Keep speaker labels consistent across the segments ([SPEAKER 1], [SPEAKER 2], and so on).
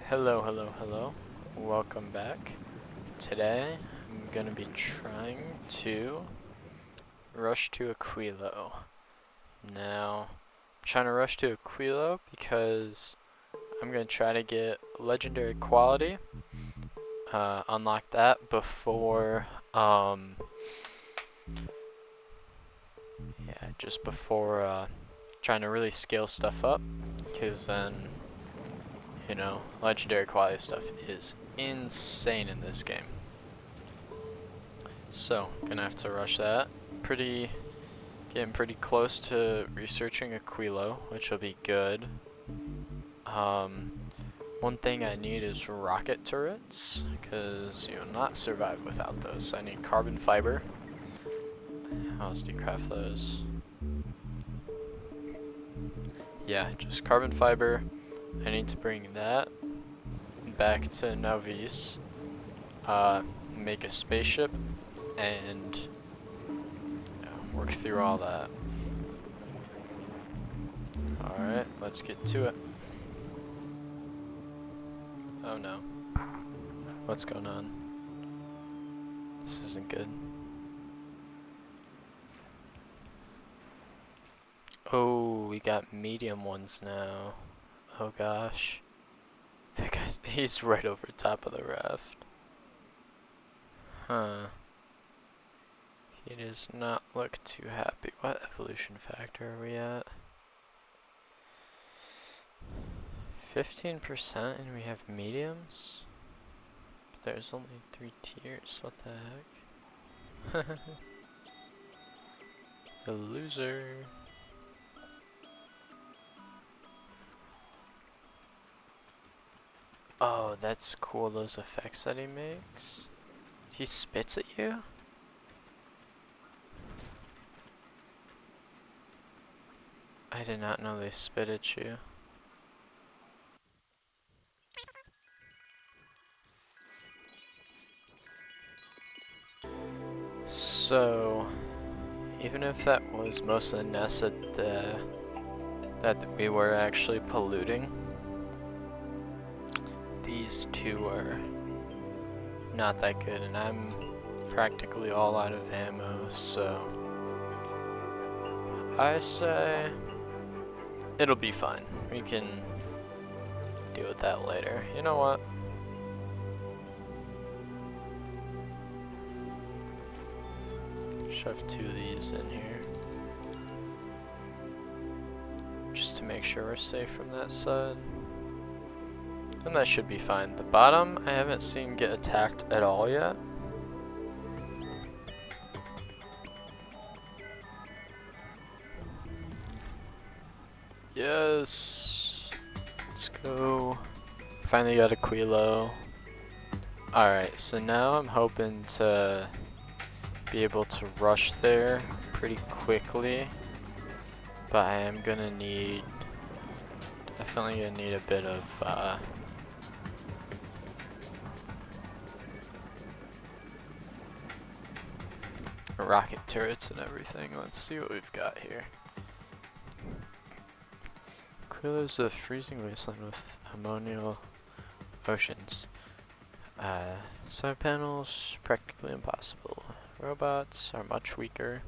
[SPEAKER 1] Hello, hello, hello. Welcome back. Today, I'm gonna be trying to rush to Aquilo. Now, I'm trying to rush to Aquilo because I'm gonna try to get legendary quality, unlock that before, just before, trying to really scale stuff up, because then, legendary quality stuff is insane in this game. So, gonna have to rush that. Getting pretty close to researching Aquilo, which will be good. One thing I need is rocket turrets, because you'll not survive without those. So I need carbon fiber. How else do you craft those? Yeah, just carbon fiber. I need to bring that back to Novice, make a spaceship, and work through all that. Alright, let's get to it. Oh no. What's going on? This isn't good. Oh, we got medium ones now. Oh gosh. That he's right over top of the raft. Huh. He does not look too happy. What evolution factor are we at? 15% and we have mediums? But there's only 3 tiers, what the heck? A loser. Oh, that's cool, those effects that he makes. He spits at you? I did not know they spit at you. So, even if that was most of the nests that we were actually polluting, these two are not that good, and I'm practically all out of ammo, so I say it'll be fine. We can deal with that later. You know what? Shove 2 of these in here, just to make sure we're safe from that side. And that should be fine. The bottom, I haven't seen get attacked at all yet. Yes! Let's go. Finally got Aquilo. Alright, so now I'm hoping to be able to rush there pretty quickly. But I am gonna need, definitely gonna need a bit of rocket turrets and everything. Let's see what we've got here. Aquilo's a freezing wasteland with ammonial oceans. Side panels, practically impossible. Robots are much weaker.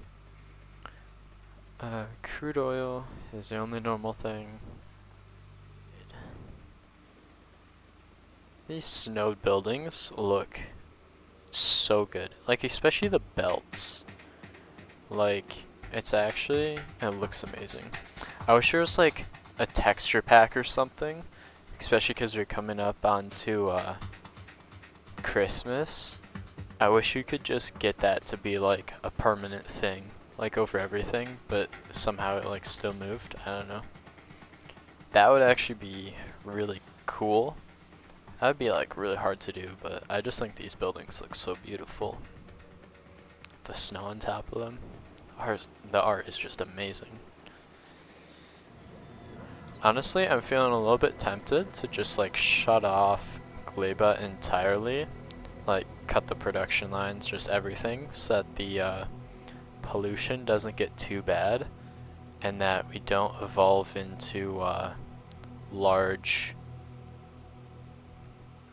[SPEAKER 1] Crude oil is the only normal thing. These snowed buildings look so good. Like, especially the belts. Like, it looks amazing. I wish there was like a texture pack or something, especially because we're coming up onto Christmas. I wish you could just get that to be like a permanent thing, like over everything, but somehow it like still moved. I don't know. That would actually be really cool. That would be like really hard to do, but I just think these buildings look so beautiful. The snow on top of them. The art is just amazing. Honestly, I'm feeling a little bit tempted to just like shut off Gleba entirely. Like cut the production lines, just everything, so that the pollution doesn't get too bad. And that we don't evolve into large,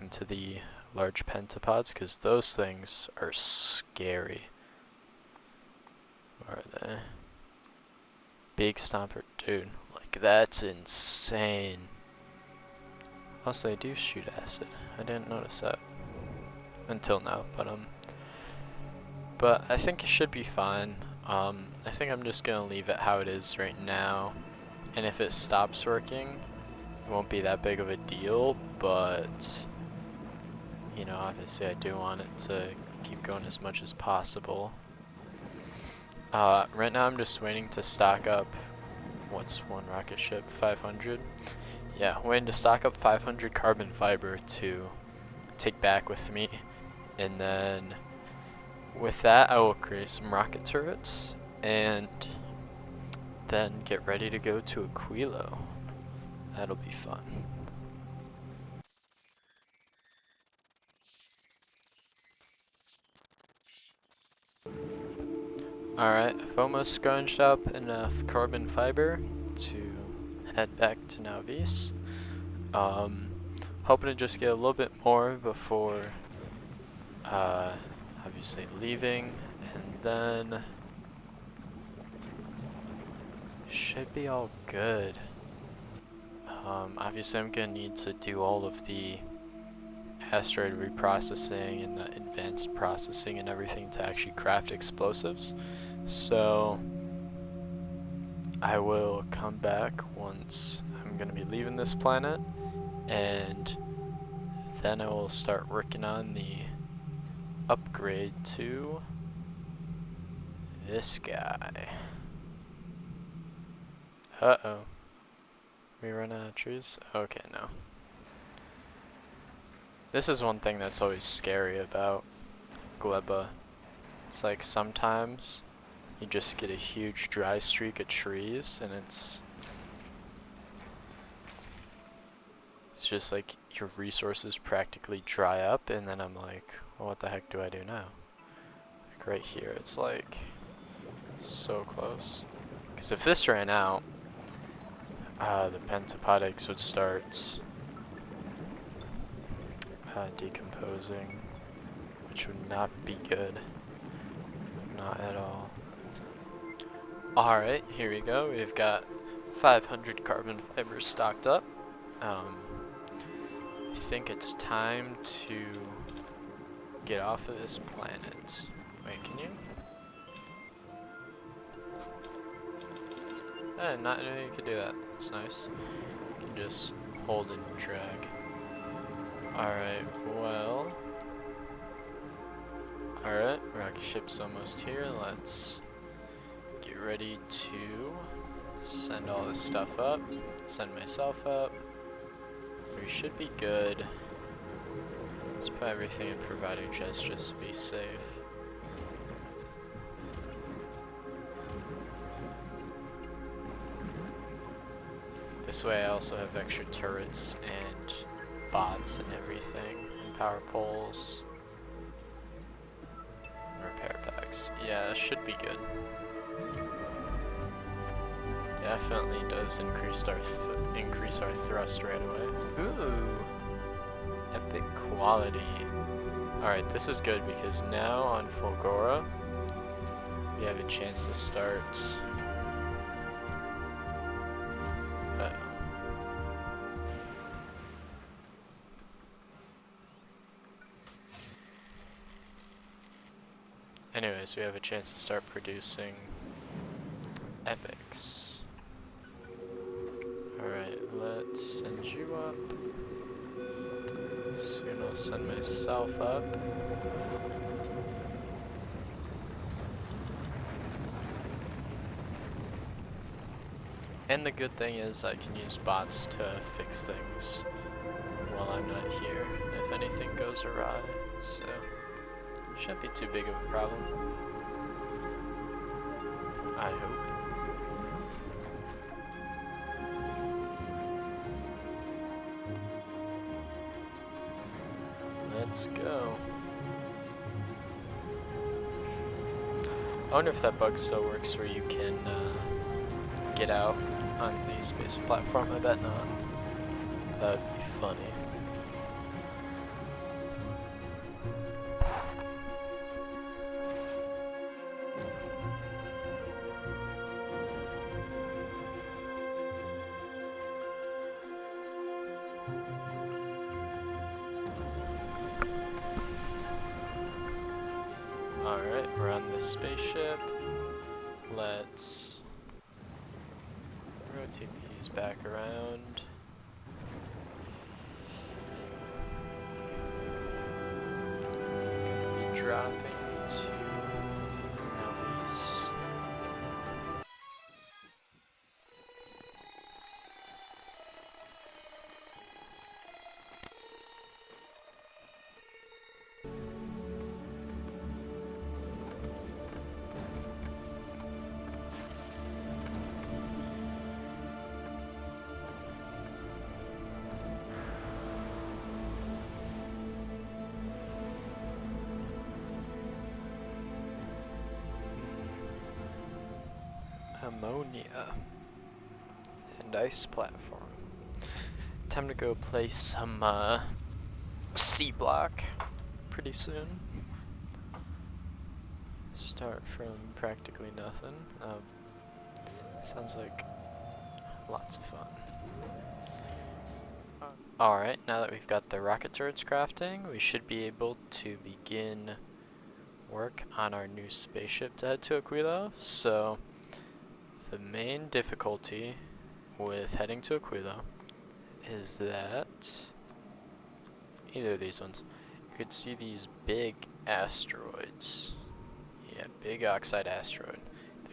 [SPEAKER 1] into the large pentapods, because those things are scary. Where are they? Big Stomper, dude, like that's insane. Also, they do shoot acid. I didn't notice that until now, but I think it should be fine. I think I'm just gonna leave it how it is right now, and if it stops working, it won't be that big of a deal, but you know, obviously I do want it to keep going as much as possible. Right now I'm just waiting to stock up, what's one rocket ship, 500? Yeah, waiting to stock up 500 carbon fiber to take back with me, and then with that I will create some rocket turrets, and then get ready to go to Aquilo. That'll be fun. Alright, I've almost scrounged up enough carbon fiber to head back to Navis. Hoping to just get a little bit more before obviously leaving, and then should be all good. Obviously I'm gonna need to do all of the asteroid reprocessing and the advanced processing and everything to actually craft explosives. So I will come back once I'm gonna be leaving this planet, and then I will start working on the upgrade to this guy. Uh-oh. We run out of trees? Okay, no. This is one thing that's always scary about Gleba. It's like sometimes you just get a huge dry streak of trees and it's just like your resources practically dry up, and then I'm like, well, what the heck do I do now? Like right here, it's like so close. Because if this ran out, the pentapod eggs would start decomposing, which would not be good. Not at all. Alright, here we go. We've got 500 carbon fibers stocked up. I think it's time to get off of this planet. Wait, can you? I did not know you could do that. That's nice. You can just hold and drag. Alright, well. Alright, rocket ship's almost here. Let's get ready to send all this stuff up. Send myself up. We should be good. Let's put everything in provider chest just to be safe. This way I also have extra turrets and bots and everything, and power poles, and repair packs. Yeah, it should be good. Definitely does increase our thrust right away. Ooh, epic quality. Alright, this is good because now on Fulgora we have a chance to start. Anyways, we have a chance to start producing epics. Alright, let's send you up. Soon I'll send myself up. And the good thing is I can use bots to fix things while I'm not here if anything goes awry, so shouldn't be too big of a problem, I hope. Let's go. I wonder if that bug still works where you can get out on the space platform. I bet not. That would be funny. Alright, we're on this spaceship. Let's rotate these back around. Gonna be dropping to Alice. Ammonia and ice platform. Time to go play some C block pretty soon. Start from practically nothing. Sounds like lots of fun. Alright, now that we've got the rocket turrets crafting, we should be able to begin work on our new spaceship to head to Aquilo. So the main difficulty with heading to Aquilo is that either of these ones, you could see these big asteroids. Yeah, big oxide asteroid.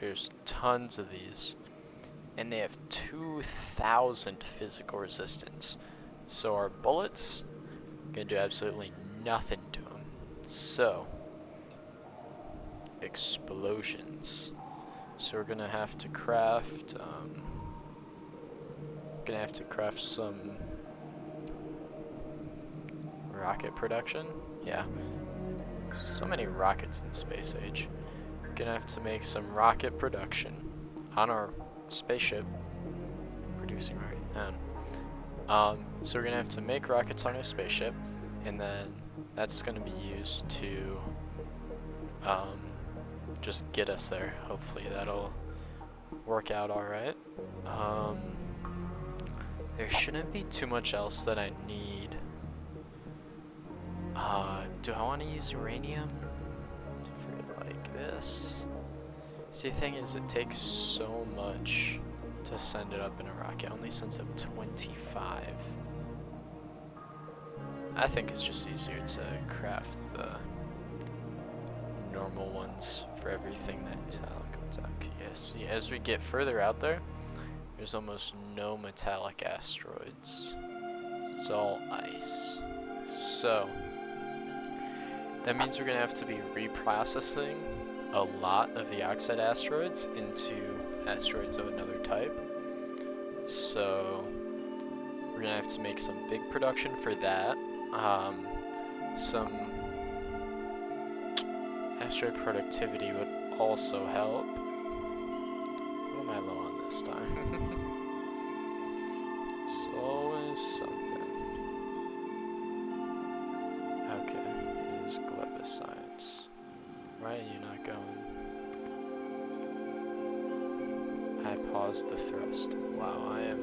[SPEAKER 1] There's tons of these, and they have 2,000 physical resistance. So our bullets are gonna do absolutely nothing to them. So explosions. So we're gonna have to craft some rocket production. Yeah, so many rockets in space age. We're gonna have to make some rocket production on our spaceship. Producing rocket. So we're gonna have to make rockets on our spaceship, and then that's gonna be used to just get us there. Hopefully that'll work out alright. There shouldn't be too much else that I need. Do I want to use uranium for like this? See, the thing is, it takes so much to send it up in a rocket. It only sends up 25. I think it's just easier to craft the normal ones for everything that metallic. Yes, yeah, as we get further out there, there's almost no metallic asteroids. It's all ice. So that means we're gonna have to be reprocessing a lot of the oxide asteroids into asteroids of another type. So we're gonna have to make some big production for that. Some asteroid productivity would also help. What am I low on this time? It's always something. Okay, it is Gleba science. Why are you not going? I paused the thrust. Wow, I am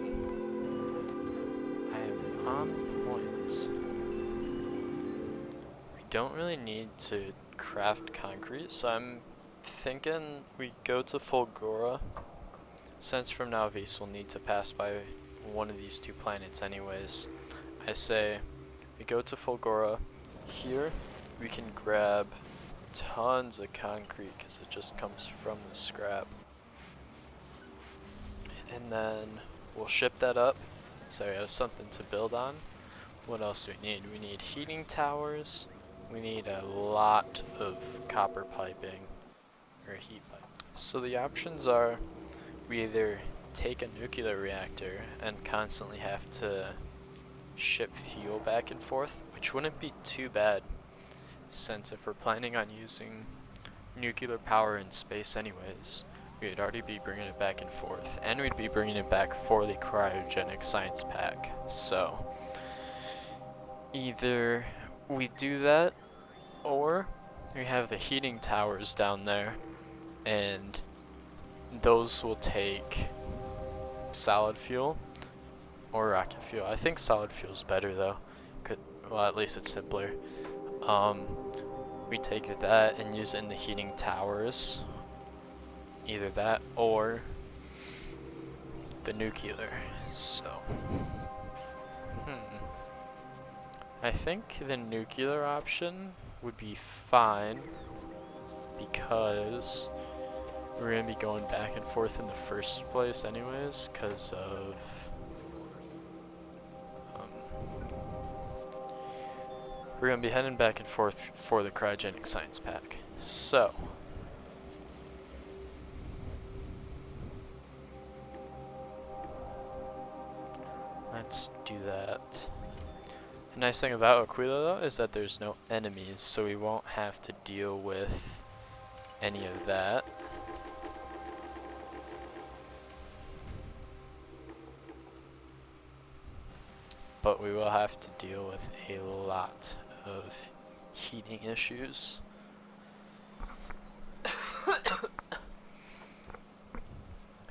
[SPEAKER 1] on point. We don't really need to craft concrete, so I'm thinking we go to Fulgora, since from now Vise will need to pass by one of these two planets anyways. I say we go to Fulgora. Here we can grab tons of concrete because it just comes from the scrap, and then we'll ship that up so we have something to build on. What else do we need? We need heating towers. We need a lot of copper piping, or heat pipe. So the options are, we either take a nuclear reactor and constantly have to ship fuel back and forth, which wouldn't be too bad, since if we're planning on using nuclear power in space anyways, we'd already be bringing it back and forth, and we'd be bringing it back for the cryogenic science pack. So either we do that, or we have the heating towers down there, and those will take solid fuel or rocket fuel. I think solid fuel is better though. Well, at least it's simpler. we take that and use it in the heating towers. Either that or the nuclear. So, I think the nuclear option would be fine because we're gonna be going back and forth in the first place anyways, because of we're gonna be heading back and forth for the cryogenic science pack. So let's do that. The nice thing about Aquilo though is that there's no enemies, so we won't have to deal with any of that. But we will have to deal with a lot of heating issues.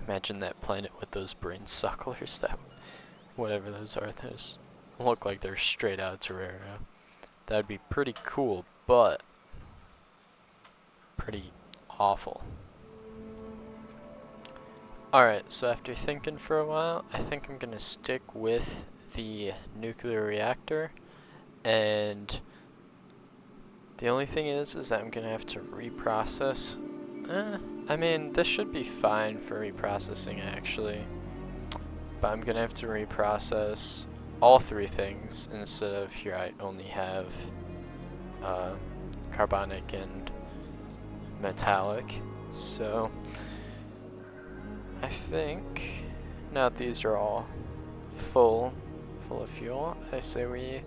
[SPEAKER 1] Imagine that planet with those brain sucklers, that whatever those are, those look like they're straight out of Terraria. That'd be pretty cool, but pretty awful. Alright, so after thinking for a while, I think I'm gonna stick with the nuclear reactor, and the only thing is that I'm gonna have to reprocess. I mean, this should be fine for reprocessing actually, but I'm gonna have to reprocess all three things instead of here I only have carbonic and metallic. So I think now that these are all full of fuel, I say we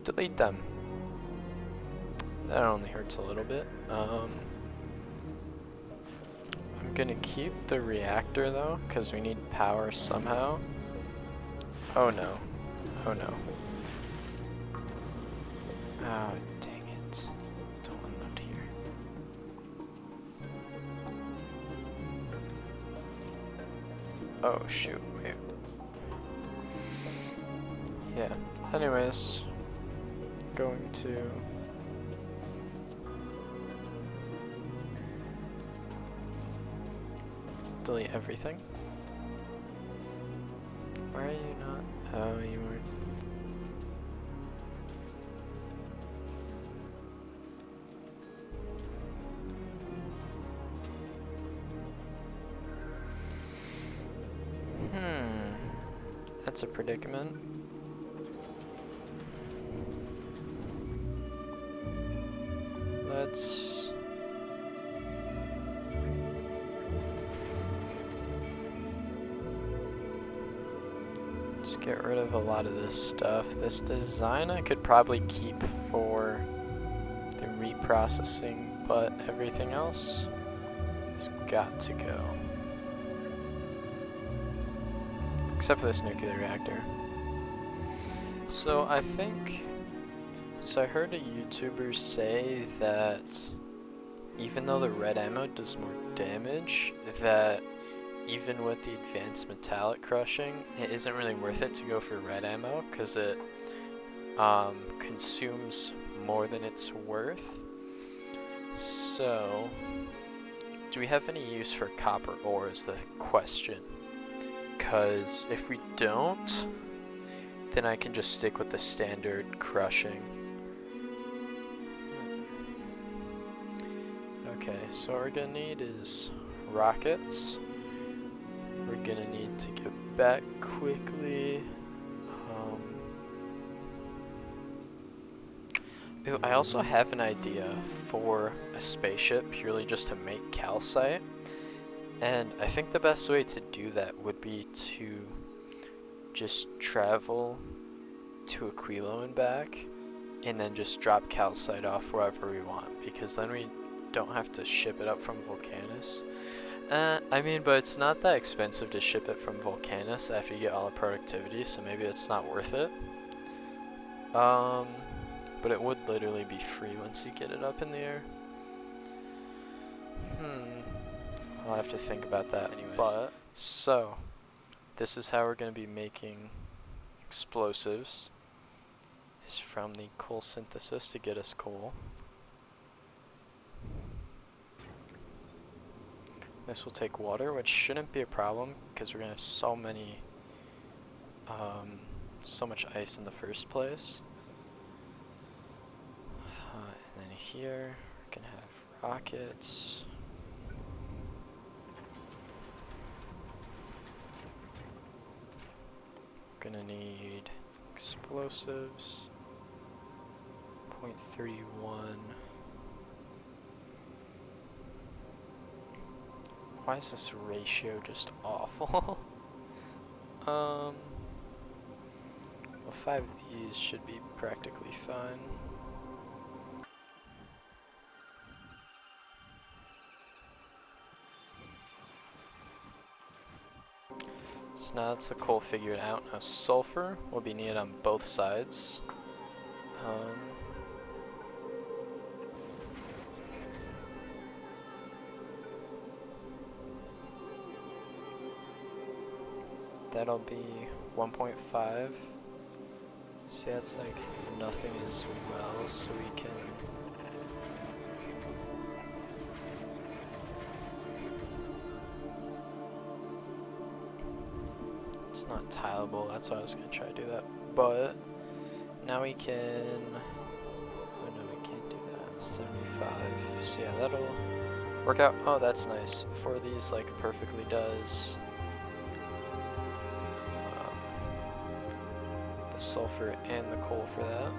[SPEAKER 1] delete them. That only hurts a little bit. I'm gonna keep the reactor though, because we need power somehow. Oh no. Oh no. Oh dang it. Don't unload here. Oh shoot, wait. Yeah, anyways, going to delete everything. Why are you not? Oh, you weren't. That's a predicament. Let's get rid of a lot of this stuff. This design I could probably keep for the reprocessing, but everything else has got to go. Except for this nuclear reactor. So I heard a YouTuber say that even though the red ammo does more damage, that even with the advanced metallic crushing, it isn't really worth it to go for red ammo because it consumes more than it's worth. So, do we have any use for copper ore is the question. Because if we don't, then I can just stick with the standard crushing. Okay, so what we're gonna need is rockets. We're gonna need to get back quickly. I also have an idea for a spaceship purely just to make calcite. And I think the best way to do that would be to just travel to Aquilo and back, and then just drop calcite off wherever we want, because then we don't have to ship it up from Volcanus. I mean, but it's not that expensive to ship it from Volcanus after you get all the productivity, so maybe it's not worth it. But it would literally be free once you get it up in the air. I'll have to think about that anyways. But, so, this is how we're going to be making explosives. Is from the coal synthesis to get us coal. This will take water, which shouldn't be a problem because we're gonna have so much ice in the first place. And then here we can have rockets. Gonna need explosives. 0.31. Why is this ratio just awful? Well, 5 of these should be practically fine. So now that's the coal figured out. Now sulfur will be needed on both sides. That'll be 1.5. See, that's like nothing as well, so we can... It's not tileable, that's why I was gonna try to do that. But now we can... Oh no, we can't do that. 75. So yeah, that'll work out. Oh, that's nice. 4 of these like perfectly does. The sulfur and the coal for that.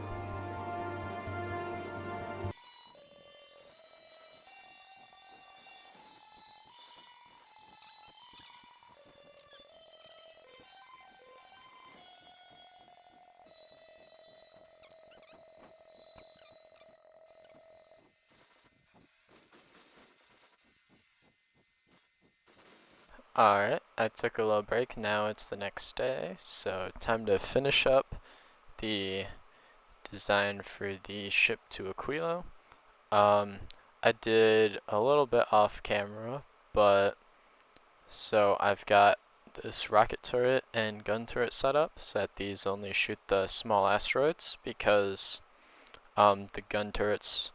[SPEAKER 1] Alright, I took a little break, now it's the next day, so time to finish up the design for the ship to Aquilo. I did a little bit off camera, but so I've got this rocket turret and gun turret set up so that these only shoot the small asteroids because the gun turrets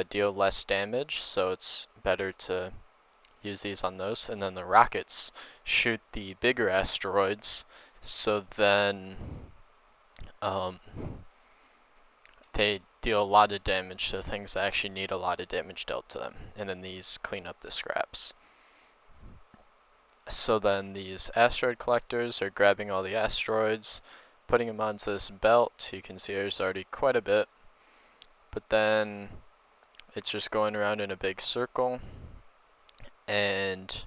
[SPEAKER 1] deal less damage, so it's better to use these on those, and then the rockets shoot the bigger asteroids, so then they deal a lot of damage to things that actually need a lot of damage dealt to them, and then these clean up the scraps. So then these asteroid collectors are grabbing all the asteroids, putting them onto this belt. You can see there's already quite a bit, but then it's just going around in a big circle, and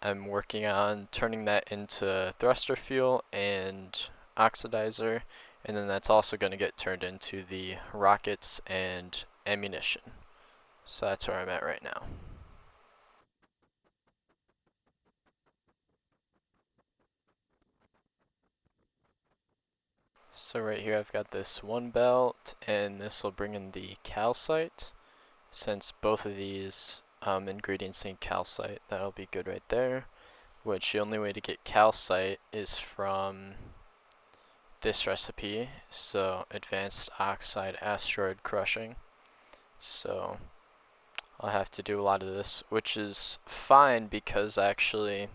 [SPEAKER 1] I'm working on turning that into thruster fuel and oxidizer, and then that's also going to get turned into the rockets and ammunition. So that's where I'm at right now. So right here I've got this one belt, and this will bring in the calcite. Since both of these ingredients need calcite, that'll be good right there. Which the only way to get calcite is from this recipe, so advanced oxide asteroid crushing. So I'll have to do a lot of this, which is fine because actually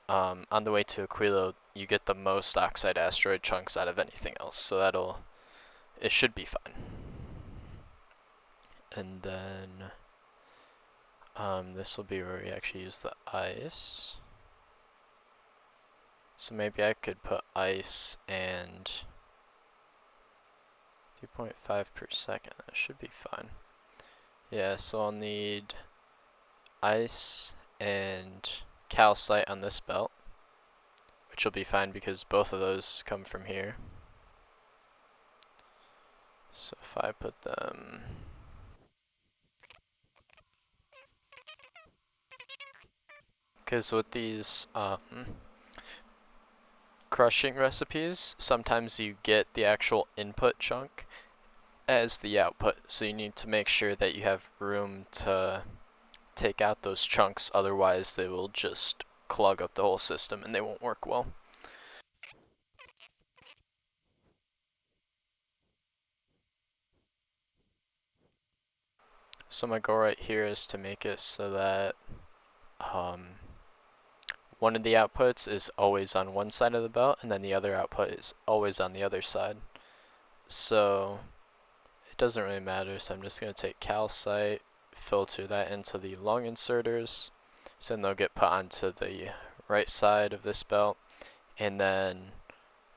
[SPEAKER 1] on the way to Aquilo you get the most oxide asteroid chunks out of anything else, so it should be fine. And then this will be where we actually use the ice. So maybe I could put ice and 3.5 per second, that should be fine. Yeah, so I'll need ice and calcite on this belt, which will be fine because both of those come from here. So if I put them... Because with these crushing recipes, sometimes you get the actual input chunk as the output, so you need to make sure that you have room to take out those chunks, otherwise they will just clog up the whole system and they won't work well. So So my goal right here is to make it so that one of the outputs is always on one side of the belt, and then the other output is always on the other side. So it doesn't really matter, so I'm just going to take calcite, filter that into the long inserters, so then they'll get put onto the right side of this belt, and then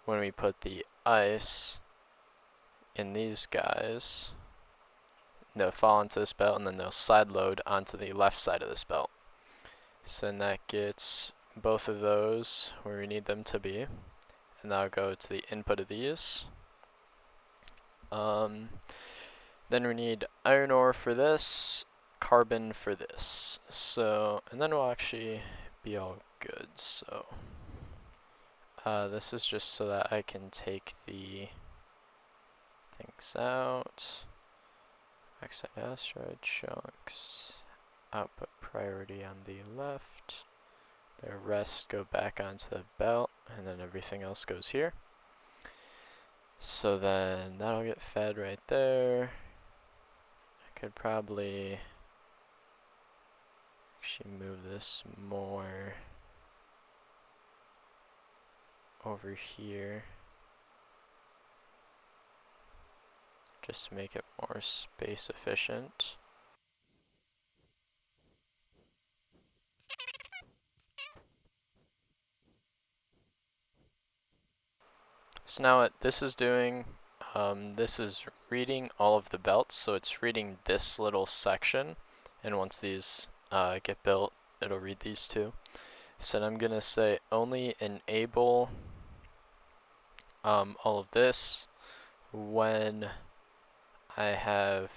[SPEAKER 1] when we put the ice in these guys, they'll fall into this belt, and then they'll side load onto the left side of this belt. So then that gets both of those where we need them to be, and that'll go to the input of these. Then we need iron ore for this, carbon for this. So, and then we'll actually be all good. So, this is just so that I can take the things out. Oxide asteroid chunks, output priority on the left. The rest go back onto the belt, and then everything else goes here. So then that'll get fed right there. I could probably actually move this more over here just to make it more space efficient. So now what this is doing, this is reading all of the belts, so it's reading this little section, and once these get built, it'll read these two. So I'm gonna say only enable all of this when I have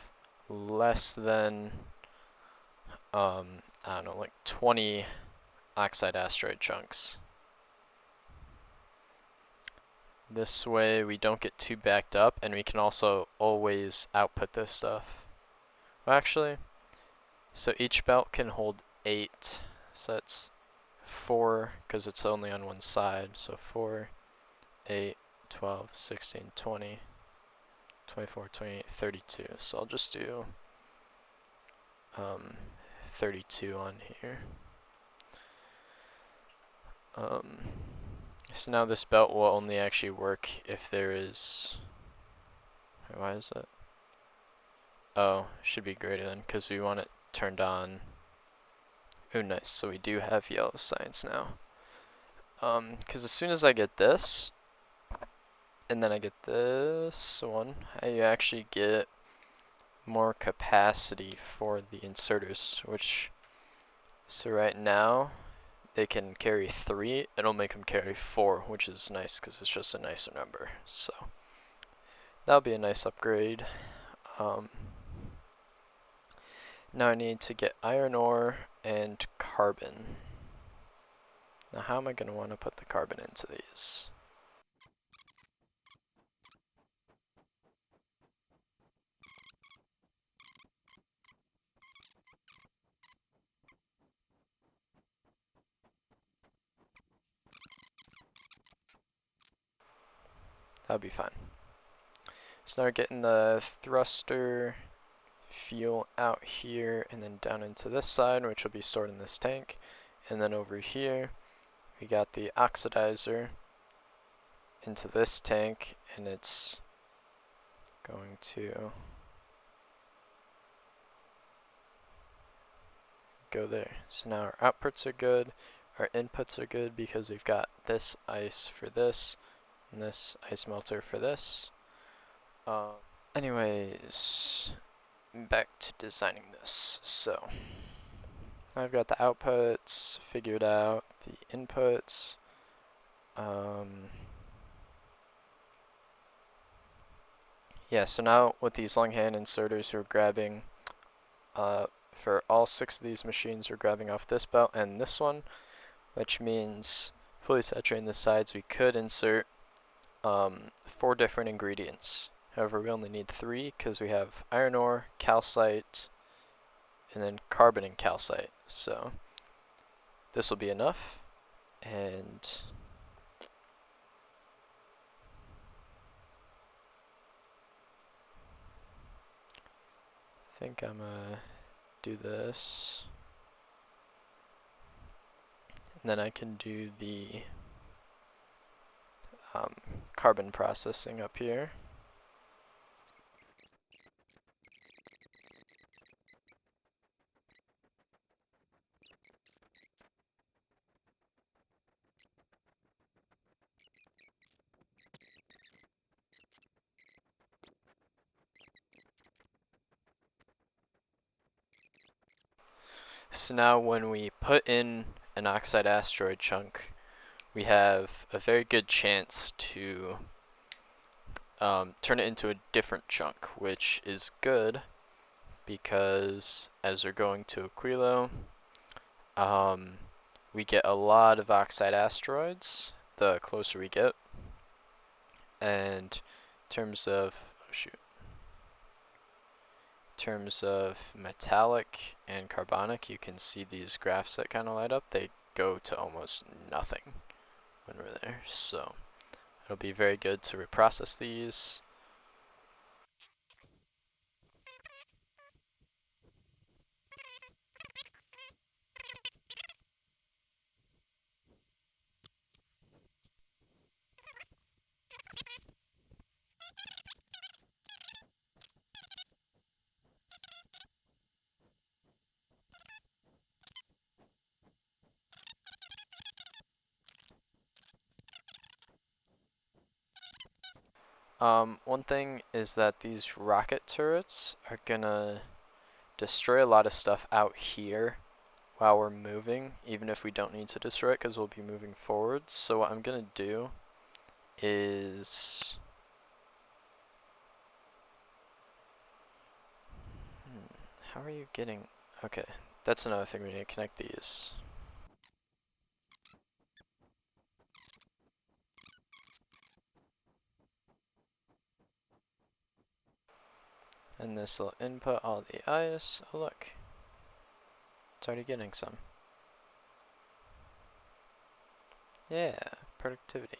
[SPEAKER 1] less than I don't know, like 20 oxide asteroid chunks. This way we don't get too backed up, and we can also always output this stuff. Well, actually, so each belt can hold 8, so that's 4 because it's only on one side. So 4, 8, 12, 16, 20, 24, 28, 32. So I'll just do 32 on here. So now this belt will only actually work if there is, why is it? Oh, should be greater than, because we want it turned on. Oh, nice, so we do have yellow science now. Because as soon as I get this, and then I get this one, I actually get more capacity for the inserters, which, so right now, they can carry 3, it'll make them carry 4, which is nice because it's just a nicer number. So that'll be a nice upgrade. Now I need to get iron ore and carbon. Now how am I going to want to put the carbon into these? That'll be fine. So now we're getting the thruster fuel out here and then down into this side, which will be stored in this tank. And then over here, we got the oxidizer into this tank, and it's going to go there. So now our outputs are good, our inputs are good because we've got this ice for this, and this ice melter for this. Anyways, back to designing this. So I've got the outputs figured out, the inputs. Yeah, so now with these long hand inserters, we're grabbing, for all 6 of these machines, we're grabbing off this belt and this one, which means fully saturating the sides, we could insert 4 different ingredients. However, we only need 3 because we have iron ore, calcite, and then carbon and calcite. So this will be enough, and I think I'm do this. And then I can do the carbon processing up here. So now when we put in an oxide asteroid chunk, we have a very good chance to turn it into a different chunk, which is good because as we're going to Aquilo, we get a lot of oxide asteroids the closer we get. And in terms of, oh shoot, in terms of metallic and carbonic, you can see these graphs that kind of light up. They go to almost nothing when we're there. So it'll be very good to reprocess these. One thing is that these rocket turrets are gonna destroy a lot of stuff out here while we're moving, even if we don't need to destroy it because we'll be moving forwards. So what I'm gonna do is how are you getting, okay, that's another thing, we need to connect these. And this will input all the ice. Oh look, it's already getting some. Yeah, productivity.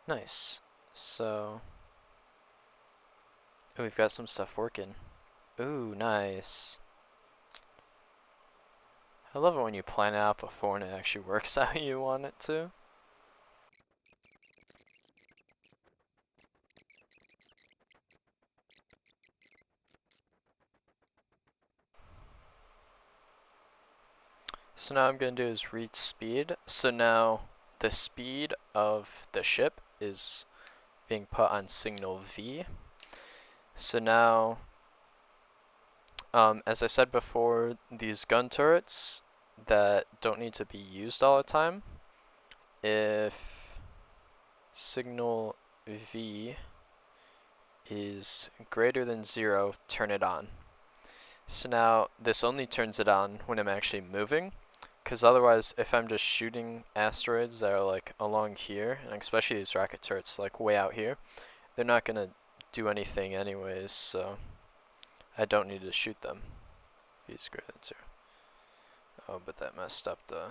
[SPEAKER 1] Nice. So, oh, we've got some stuff working. Ooh, nice. I love it when you plan it out before and it actually works how you want it to. So now I'm going to do is read speed. So now the speed of the ship is being put on signal V. So now, as I said before, these gun turrets that don't need to be used all the time, if signal V is greater than 0, turn it on. So now this only turns it on when I'm actually moving, because otherwise if I'm just shooting asteroids that are like along here, and especially these rocket turrets like way out here, they're not going to do anything anyways, so I don't need to shoot them. V is greater than 0. Oh, but that messed up the...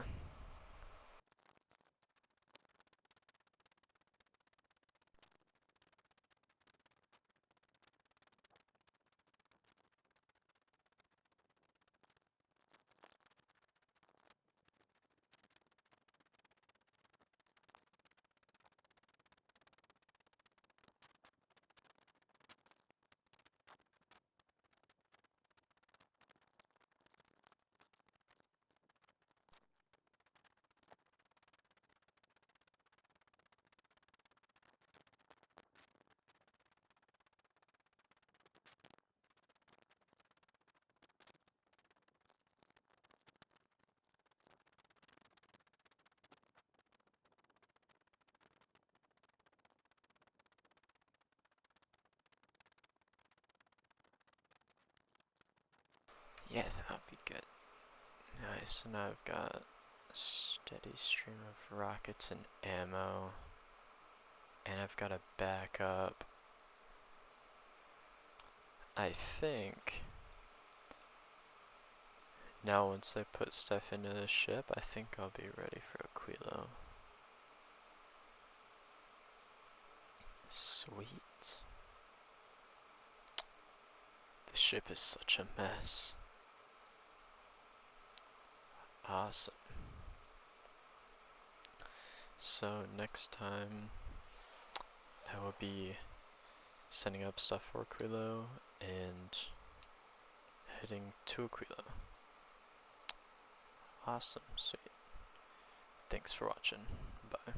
[SPEAKER 1] Yeah, that'd be good. Nice, so now I've got a steady stream of rockets and ammo. And I've got a backup. I think now once I put stuff into the ship, I think I'll be ready for Aquilo. Sweet. The ship is such a mess. Awesome. So next time I will be setting up stuff for Aquilo and heading to Aquilo. Awesome, sweet. Thanks for watching. Bye.